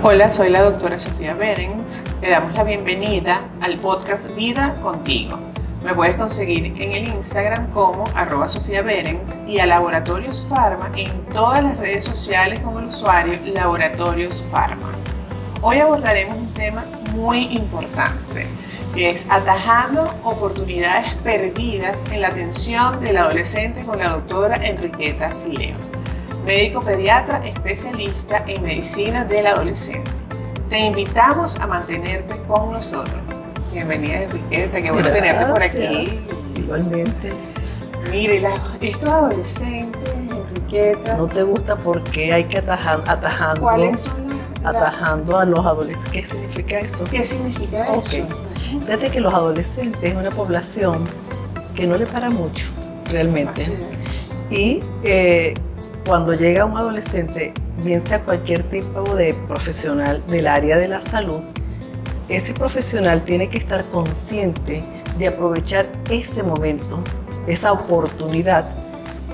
Hola, soy la doctora Sofía Berens. Te damos la bienvenida al podcast Vida Contigo. Me puedes conseguir en el Instagram como @Sofía Berens y a Laboratorios Pharma en todas las redes sociales con el usuario Laboratorios Pharma. Hoy abordaremos un tema muy importante, que es atajando oportunidades perdidas en la atención del adolescente con la doctora Enriqueta Sileo, médico pediatra especialista en medicina del adolescente. Te invitamos a mantenerte con nosotros. Bienvenida, Enriqueta, qué bueno tenerte por aquí. Igualmente. Mire, estos adolescentes, Enriqueta. ¿No te gusta porque hay que atajando? ¿Cuáles son atajando a los adolescentes? ¿Qué significa eso? ¿Qué significa eso? Fíjate que los adolescentes es una población que no le para mucho, realmente. Y cuando llega un adolescente, bien sea cualquier tipo de profesional del área de la salud, ese profesional tiene que estar consciente de aprovechar ese momento, esa oportunidad.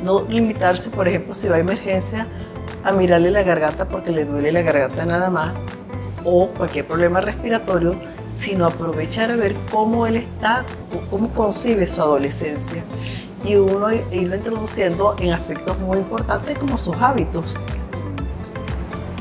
No limitarse, por ejemplo, si va a emergencia, a mirarle la garganta porque le duele la garganta nada más, o cualquier problema respiratorio, sino aprovechar a ver cómo él está, cómo concibe su adolescencia. Y uno irlo introduciendo en aspectos muy importantes como sus hábitos.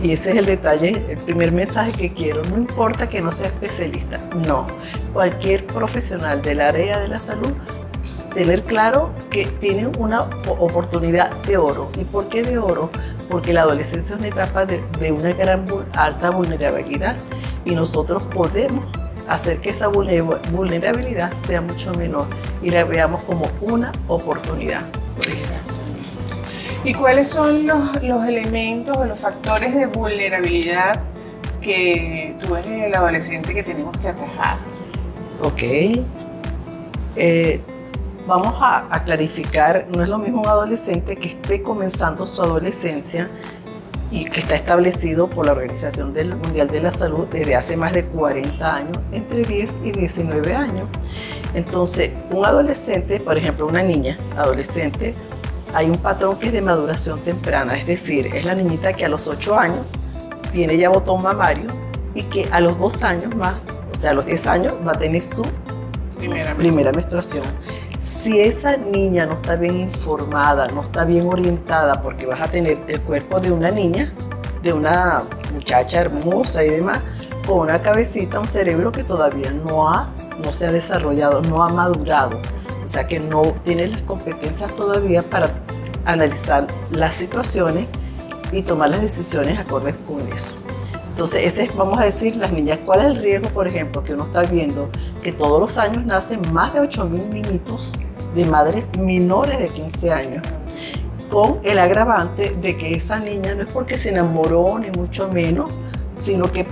Y ese es el detalle, el primer mensaje que quiero. No importa que no sea especialista, no. Cualquier profesional del área de la salud, tener claro que tiene una oportunidad de oro. ¿Y por qué de oro? Porque la adolescencia es una etapa de una alta vulnerabilidad y nosotros podemos hacer que esa vulnerabilidad sea mucho menor y la veamos como una oportunidad. Por eso. ¿Y cuáles son los elementos o los factores de vulnerabilidad que tú ves en el adolescente que tenemos que atajar? Ok. Vamos a clarificar, no es lo mismo un adolescente que esté comenzando su adolescencia y que está establecido por la Organización Mundial de la Salud desde hace más de 40 años, entre 10 y 19 años. Entonces, un adolescente, por ejemplo, una niña adolescente, hay un patrón que es de maduración temprana, es decir, es la niñita que a los 8 años tiene ya botón mamario y que a los 2 años más, o sea, a los 10 años, va a tener su primera menstruación. Si esa niña no está bien informada, no está bien orientada, porque vas a tener el cuerpo de una niña, de una muchacha hermosa y demás, con una cabecita, un cerebro que todavía no se ha desarrollado, no ha madurado. O sea que no tiene las competencias todavía para analizar las situaciones y tomar las decisiones acordes con eso. Entonces, ese es, vamos a decir, las niñas, ¿cuál es el riesgo, por ejemplo, que uno está viendo? Que todos los años nacen más de 8.000 niñitos de madres menores de 15 años, con el agravante de que esa niña no es porque se enamoró, ni mucho menos, sino que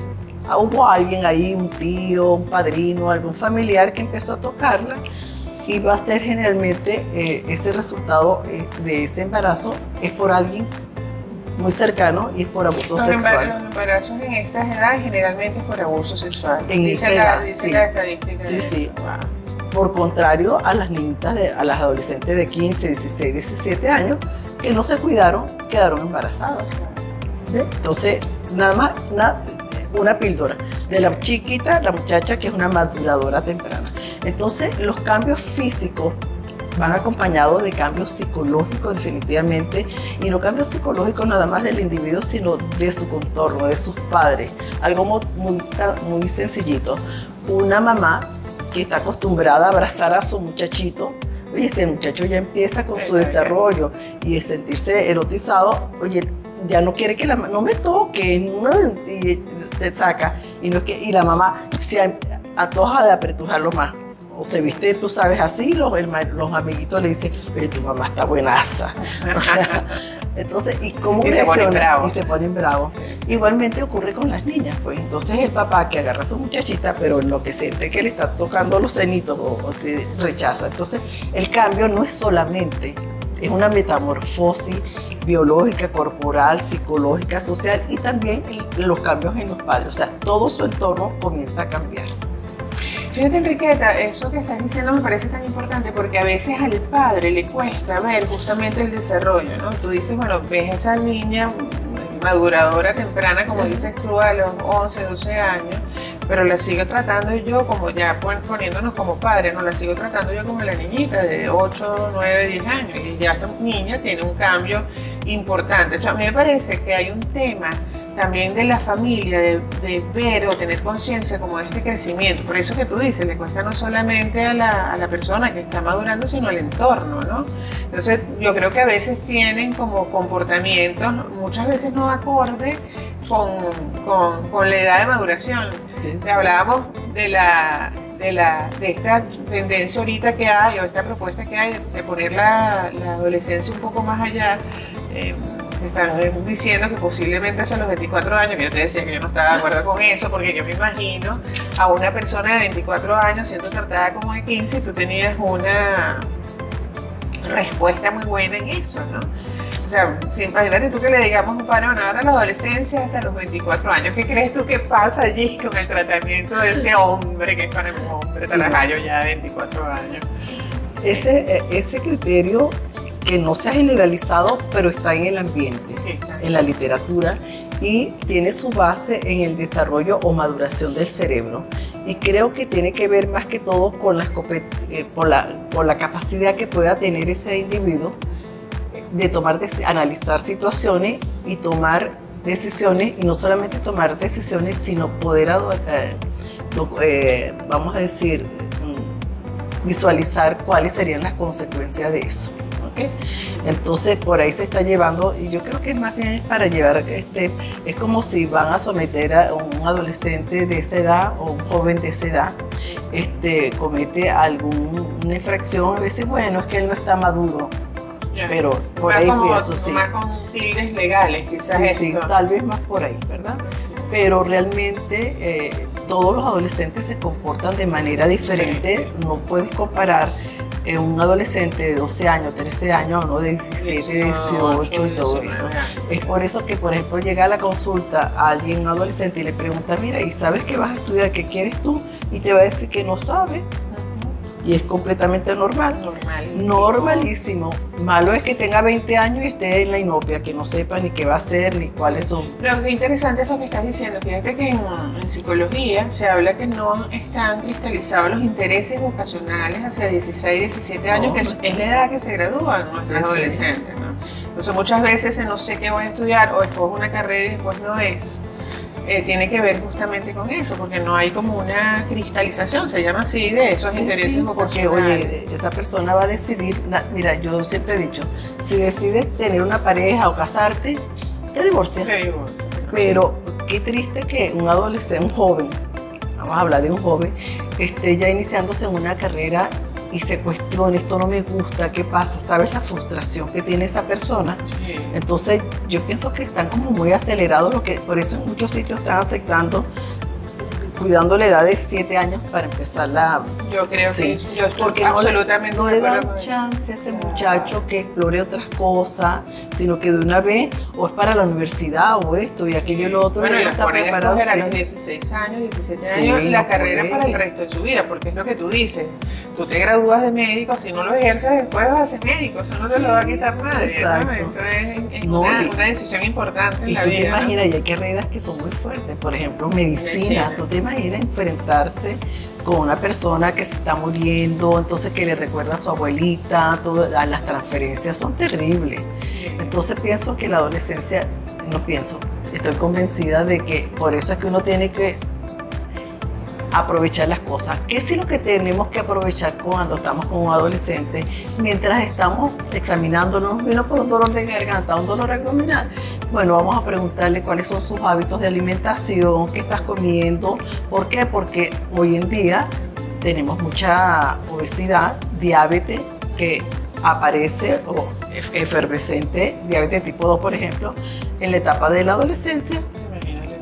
hubo alguien ahí, un tío, un padrino, algún familiar que empezó a tocarla y va a ser generalmente ese resultado de ese embarazo es por alguien muy cercano y es por abuso sexual. Los embarazos en estas edades generalmente es por abuso sexual. En esa edad, dice la estadística. Sí. Por contrario a las niñitas, a las adolescentes de 15, 16, 17 años que no se cuidaron, quedaron embarazadas. ¿Ve? Entonces, nada más, una píldora de la chiquita, la muchacha que es una maduradora temprana. Entonces, los cambios físicos van acompañados de cambios psicológicos definitivamente, y no cambios psicológicos nada más del individuo, sino de su contorno, de sus padres. Algo muy sencillito. Una mamá que está acostumbrada a abrazar a su muchachito, oye, ese muchacho ya empieza con su desarrollo y de sentirse erotizado, oye, ya no quiere que no me toque, y te saca, y la mamá se antoja de apretujarlo más. O se viste, tú sabes, así, los amiguitos le dicen, oye, tu mamá está buenaza. O sea, entonces, ¿y cómo reacciona? Y se ponen bravos. Sí. Igualmente ocurre con las niñas, pues. Entonces el papá que agarra a su muchachita, pero en lo que siente que le está tocando los cenitos o se rechaza. Entonces, el cambio no es solamente, es una metamorfosis biológica, corporal, psicológica, social y también los cambios en los padres. O sea, todo su entorno comienza a cambiar. Fíjate, Enriqueta, eso que estás diciendo me parece tan importante porque a veces al padre le cuesta ver justamente el desarrollo, ¿no? Tú dices, bueno, ves a esa niña maduradora temprana, como dices tú, a los 11, 12 años, pero la sigo tratando yo como ya poniéndonos como padres, no la sigo tratando yo como la niñita de 8, 9, 10 años, y ya esta niña tiene un cambio importante. O sea, a mí me parece que hay un tema también de la familia, de ver o tener conciencia como de este crecimiento. Por eso que tú dices, le cuesta no solamente a la persona que está madurando, sino al entorno, ¿no? Entonces, yo creo que a veces tienen como comportamientos, muchas veces no acorde con la edad de maduración. Sí, sí. Hablábamos de esta tendencia ahorita que hay, o esta propuesta que hay de poner la adolescencia un poco más allá. Están diciendo que posiblemente hacia los 24 años, que yo te decía que yo no estaba de acuerdo con eso, porque yo me imagino a una persona de 24 años siendo tratada como de 15 y tú tenías una respuesta muy buena en eso, ¿no? O sea, imagínate tú que le digamos, bueno, ahora la adolescencia hasta los 24 años, ¿qué crees tú que pasa allí con el tratamiento de ese hombre que es para un hombre talajayo ya de 24 años? Ese criterio que no se ha generalizado, pero está en el ambiente, en la literatura, y tiene su base en el desarrollo o maduración del cerebro. Y creo que tiene que ver más que todo con por la capacidad que pueda tener ese individuo de analizar situaciones y tomar decisiones, y no solamente tomar decisiones, sino poder, vamos a decir, visualizar cuáles serían las consecuencias de eso. ¿Okay? Entonces por ahí se está llevando, y yo creo que más bien es para llevar, es como si van a someter a un adolescente de esa edad o un joven de esa edad, comete alguna infracción, a veces, bueno, es que él no está maduro, pero por ahí pienso, sí. Más con fines legales, quizás. Sí, tal vez más por ahí, ¿verdad? Pero realmente todos los adolescentes se comportan de manera diferente, no puedes comparar un adolescente de 12 años, 13 años, uno de 17, 18 y todo eso. Es por eso que, por ejemplo, llega a la consulta a alguien, un adolescente, y le pregunta, mira, ¿y sabes qué vas a estudiar? ¿Qué quieres tú? Y te va a decir que no sabe. Y es completamente normal. Normalísimo. Malo es que tenga 20 años y esté en la inopia, que no sepa ni qué va a hacer, ni cuáles son. Lo que interesante es lo que estás diciendo. Fíjate que en psicología se habla que no están cristalizados los intereses vocacionales hacia 16, 17 años, que es la edad que se gradúan nuestros adolescentes, ¿no? Entonces muchas veces no sé qué voy a estudiar, o escojo una carrera y después no es. Tiene que ver justamente con eso, porque no hay como una cristalización, se llama así, de esos intereses vocacionales. Porque, oye, esa persona va a decidir, mira, yo siempre he dicho, si decides tener una pareja o casarte, te divorcias. Pero qué triste que un adolescente, un joven, vamos a hablar de un joven, esté ya iniciándose en una carrera y se cuestione, esto no me gusta, ¿qué pasa? ¿Sabes la frustración que tiene esa persona? Sí. Entonces yo pienso que están como muy acelerados, por eso en muchos sitios están aceptando, cuidando la edad de 7 años para empezar la... Yo creo que sí, yo estoy porque absolutamente no le dan chance a ese muchacho que explore otras cosas, sino que de una vez o es para la universidad o esto y aquello y lo otro. Bueno, y no está preparado. a los 16 años, 17 años, la carrera para el resto de su vida, porque es lo que tú dices. Tú te gradúas de médico, si no lo ejerces después vas a ser médico, eso no te lo va a quitar nadie, ¿no? Eso es una decisión importante en la vida. Y tú te imaginas, y hay carreras que son muy fuertes, por ejemplo, medicina. Tú te imaginas enfrentarse con una persona que se está muriendo, entonces que le recuerda a su abuelita, todas las transferencias son terribles. Entonces pienso que la adolescencia, estoy convencida de que por eso es que uno tiene que aprovechar las cosas. ¿Qué es lo que tenemos que aprovechar cuando estamos con un adolescente? Mientras estamos examinándonos, vino por un dolor de garganta, un dolor abdominal. Bueno, vamos a preguntarle cuáles son sus hábitos de alimentación, qué estás comiendo. ¿Por qué? Porque hoy en día tenemos mucha obesidad, diabetes que aparece, o efervescente, diabetes tipo 2, por ejemplo, en la etapa de la adolescencia.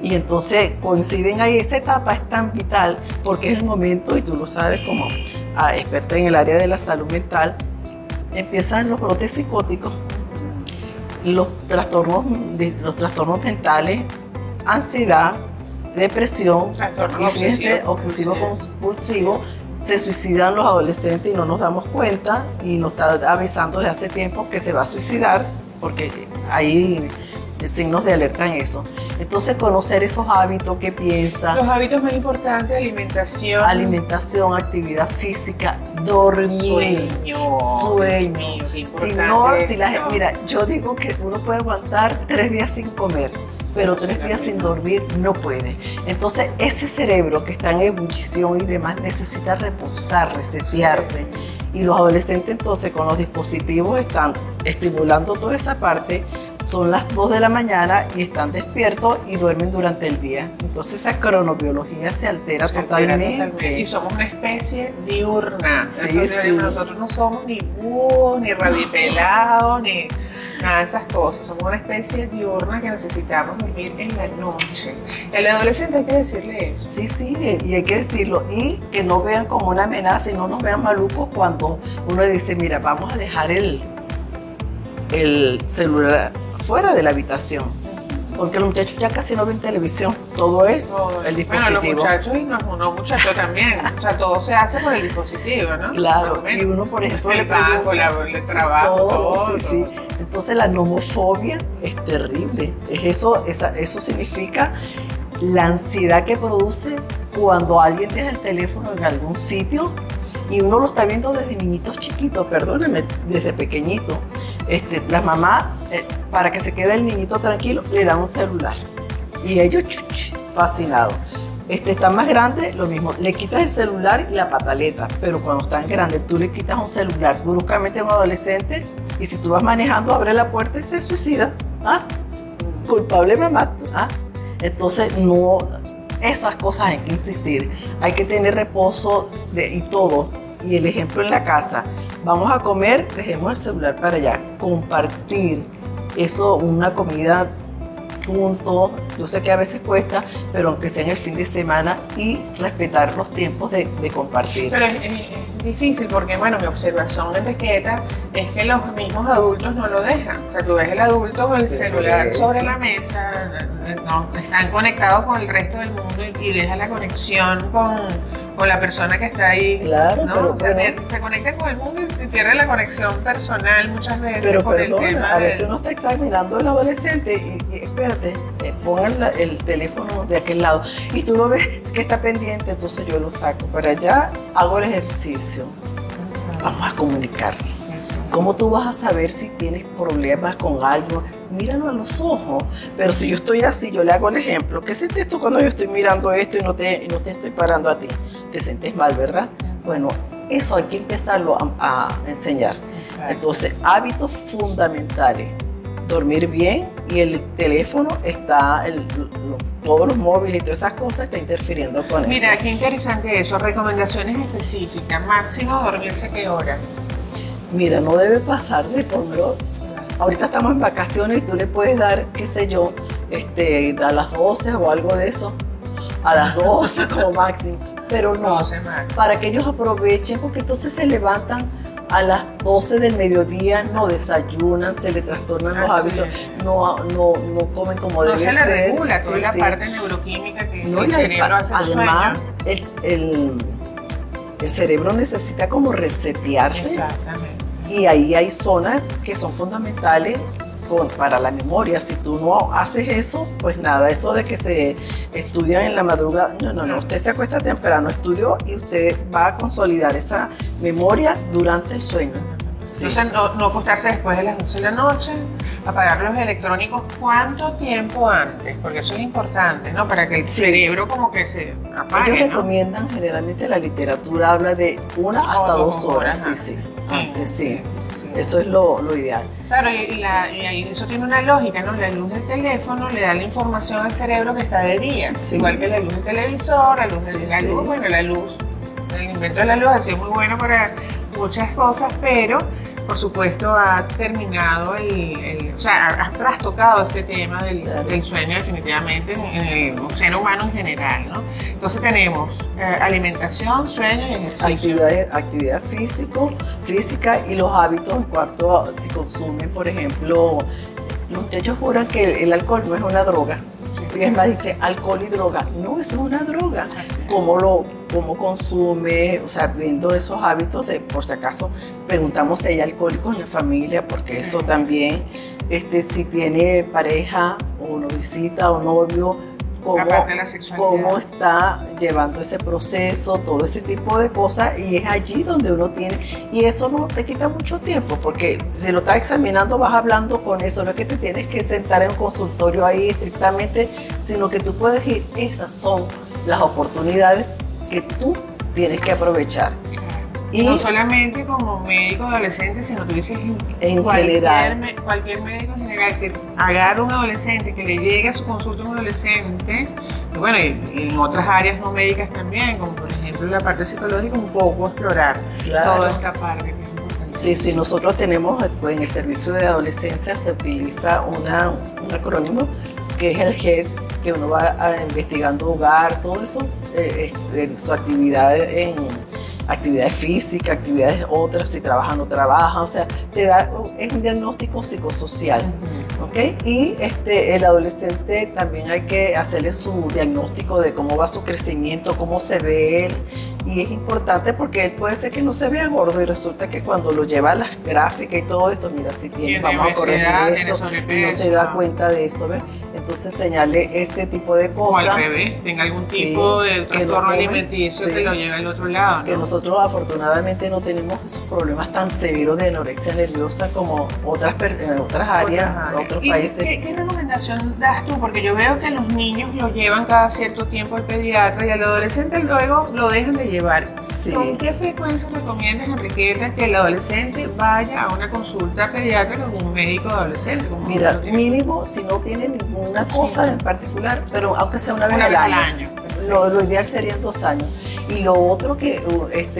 Y entonces coinciden ahí, esa etapa es tan vital porque es el momento, y tú lo sabes como experta en el área de la salud mental, empiezan los brotes psicóticos, los trastornos mentales, ansiedad, depresión, y fíjense, obsesivo-compulsivo. Se suicidan los adolescentes y no nos damos cuenta, y nos está avisando desde hace tiempo que se va a suicidar porque ahí signos de alerta en eso. Entonces, conocer esos hábitos, qué piensa. Los hábitos más importantes: alimentación. Alimentación, actividad física, dormir. Sueño. Mira, yo digo que uno puede aguantar 3 días sin comer, pero 3 días sin dormir no puede. Entonces, ese cerebro que está en ebullición y demás necesita reposar, resetearse. Y los adolescentes entonces con los dispositivos están estimulando toda esa parte. Son las 2 de la mañana y están despiertos y duermen durante el día. Entonces esa cronobiología se altera totalmente. Y somos una especie diurna. Sí, sí. Nosotros no somos ni búhos, ni rabipelados, ni nada de esas cosas. Somos una especie diurna que necesitamos dormir en la noche. Al adolescente hay que decirle eso. Sí, sí, y hay que decirlo. Y que no vean como una amenaza y no nos vean malucos cuando uno le dice, mira, vamos a dejar el celular fuera de la habitación, porque los muchachos ya casi no ven televisión, todo es el dispositivo. Bueno, los muchachos y no muchachos también, o sea, todo se hace por el dispositivo, ¿no? Claro, y uno, por ejemplo, el banco, el trabajo, todo. Sí. Entonces la nomofobia es terrible, eso significa la ansiedad que produce cuando alguien deja el teléfono en algún sitio y uno lo está viendo desde niñitos chiquitos, perdónenme, desde pequeñito. La mamá, para que se quede el niñito tranquilo, le da un celular. Y ellos, fascinados. Están más grandes, lo mismo. Le quitas el celular y la pataleta. Pero cuando están grandes, tú le quitas un celular bruscamente a un adolescente y si tú vas manejando, abre la puerta y se suicida. ¿Ah? Culpable mamá. ¿Ah? Entonces, no, esas cosas hay que insistir. Hay que tener reposo y todo. Y el ejemplo en la casa. Vamos a comer, dejemos el celular para allá. Compartir. Eso, una comida juntos. Yo sé que a veces cuesta, pero aunque sea en el fin de semana y respetar los tiempos de compartir. Pero es difícil porque, bueno, mi observación, Enriqueta, es que los mismos adultos no lo dejan. O sea, tú ves el adulto con el celular sobre la mesa, no, están conectados con el resto del mundo y deja la conexión con la persona que está ahí. Claro, ¿no? pero, o sea, se conecta con el mundo y pierde la conexión personal muchas veces. Pero por el tema a veces uno está examinando al adolescente y espérate, pongan el teléfono de aquel lado y tú lo ves que está pendiente, entonces yo lo saco para allá, hago el ejercicio. Vamos a comunicar. ¿Cómo tú vas a saber si tienes problemas con algo? Míralo a los ojos. Pero si yo estoy así, yo le hago el ejemplo. ¿Qué sientes tú cuando yo estoy mirando esto y no te estoy parando a ti? Te sientes mal, ¿verdad? Bueno, eso hay que empezarlo a enseñar. Exacto. Entonces, hábitos fundamentales. Dormir bien y el teléfono está, todos los móviles y todas esas cosas está interfiriendo con eso. Mira, qué interesante eso. Recomendaciones específicas. Máximo dormirse, ¿qué hora? Mira, no debe pasar de por lo... Ahorita estamos en vacaciones y tú le puedes dar, qué sé yo, a las 12 o algo de eso. A las 12 como máximo. Pero no, 12 máximo. Para que ellos aprovechen, porque entonces se levantan a las 12 del mediodía, no desayunan, se le trastornan los hábitos, no comen como debe ser. No se le regula toda la parte neuroquímica que el cerebro hace el sueño. Además, el cerebro necesita como resetearse. Exactamente. Y ahí hay zonas que son fundamentales para la memoria. Si tú no haces eso, pues nada, eso de que se estudian en la madrugada, no, usted se acuesta temprano, estudió y usted va a consolidar esa memoria durante el sueño. Sí. Entonces, no acostarse después de las 12 de la noche, apagar los electrónicos, ¿cuánto tiempo antes? Porque eso es importante, ¿no? Para que el cerebro como que se apague, Ellos ¿no? recomiendan, generalmente la literatura habla de 1 hasta 2 horas. Sí. Antes, sí. Eso es lo ideal. Claro, y eso tiene una lógica, ¿no? La luz del teléfono le da la información al cerebro que está de día. Sí. Igual que la luz del televisor, la luz luz, bueno, la luz, el invento de la luz ha sido muy bueno para muchas cosas, pero por supuesto ha terminado o sea, has trastocado ese tema del sueño definitivamente en el ser humano en general, ¿no? Entonces tenemos alimentación, sueño y ejercicio. Actividad física y los hábitos en cuanto a si consumen, por ejemplo, los muchachos juran que el alcohol no es una droga. Sí. Y es más, dice alcohol y droga. No, eso es una droga. Cómo consume, o sea, viendo esos hábitos de, por si acaso, preguntamos si hay alcohólicos en la familia, porque eso también, si tiene pareja o noviecita o novio, cómo está llevando ese proceso, todo ese tipo de cosas, y es allí donde uno tiene, y eso no te quita mucho tiempo, porque si lo estás examinando vas hablando con eso, no es que te tienes que sentar en un consultorio ahí estrictamente, sino que tú puedes ir, esas son las oportunidades que tú tienes que aprovechar. Y no solamente como médico adolescente, sino tú dices en general. Cualquier médico en general que agarre un adolescente, que le llegue a su consulta un adolescente, y bueno, y en otras áreas no médicas también, como por ejemplo la parte psicológica, un poco explorar toda esta parte que es importante. Sí, nosotros tenemos, pues, en el servicio de adolescencia se utiliza un acrónimo que es el HEDS, que uno va investigando hogar, todo eso, su actividad en actividades físicas, actividades otras, si trabaja o no trabaja, o sea, es un diagnóstico psicosocial, ¿ok? Y el adolescente también hay que hacerle su diagnóstico de cómo va su crecimiento, cómo se ve él, y es importante porque él puede ser que no se vea gordo y resulta que cuando lo lleva a las gráficas y todo eso, mira, si tiene, vamos a corregir esto, y no se da cuenta de eso, ¿ves? Entonces enseñarle ese tipo de cosas. O al revés, tenga algún tipo de trastorno alimenticio que lo lleve al otro lado, ¿no? Que nosotros afortunadamente no tenemos esos problemas tan severos de anorexia nerviosa como otras áreas, otros países. ¿Qué recomendación das tú? Porque yo veo que los niños lo llevan cada cierto tiempo al pediatra y al adolescente luego lo dejan de llevar. Sí. ¿Con qué frecuencia recomiendas, Enriqueta, que el adolescente vaya a una consulta pediátrica con un médico adolescente? Mira, mínimo, si no tiene ninguna cosa en particular, pero aunque sea una vez al año. Lo ideal serían 2 años. Y lo otro que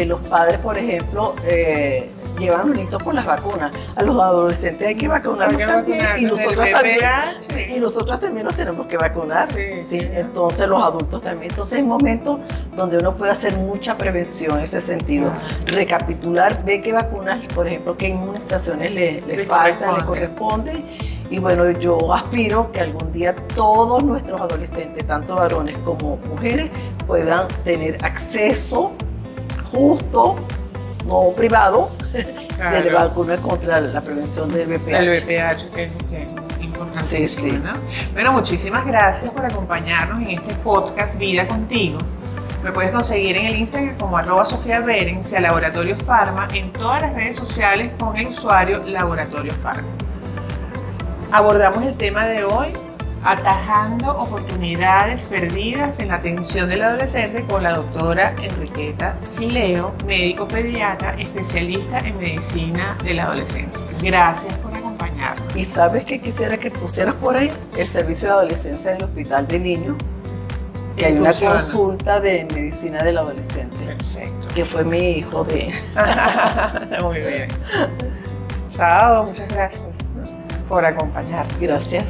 los padres, por ejemplo, llevan a los niños por las vacunas. A los adolescentes hay que vacunarlos también. Y nosotros también los tenemos que vacunar. Sí. Entonces los adultos también. Entonces es un momento donde uno puede hacer mucha prevención en ese sentido. Recapitular, ver qué vacunas, por ejemplo, qué inmunizaciones le faltan, le corresponden. Y bueno, yo aspiro que algún día todos nuestros adolescentes, tanto varones como mujeres, puedan tener acceso justo, no privado, de la vacuna contra la prevención del VPH. El VPH, que es importantísimo, sí. ¿no? Bueno, muchísimas gracias por acompañarnos en este podcast Vida Contigo. Me puedes conseguir en el Instagram como @SofiaBerens y a Laboratorio Pharma en todas las redes sociales con el usuario Laboratorio Pharma. Abordamos el tema de hoy, atajando oportunidades perdidas en la atención del adolescente, con la doctora Enriqueta Sileo, médico pediatra, especialista en medicina del adolescente. Gracias por acompañarnos. Y sabes que quisiera que pusieras por ahí el servicio de adolescencia del Hospital de Niños, que hay una consulta de medicina del adolescente. Perfecto. Que fue mi hijo de... Muy bien. Chao, muchas gracias por acompañarnos. Gracias.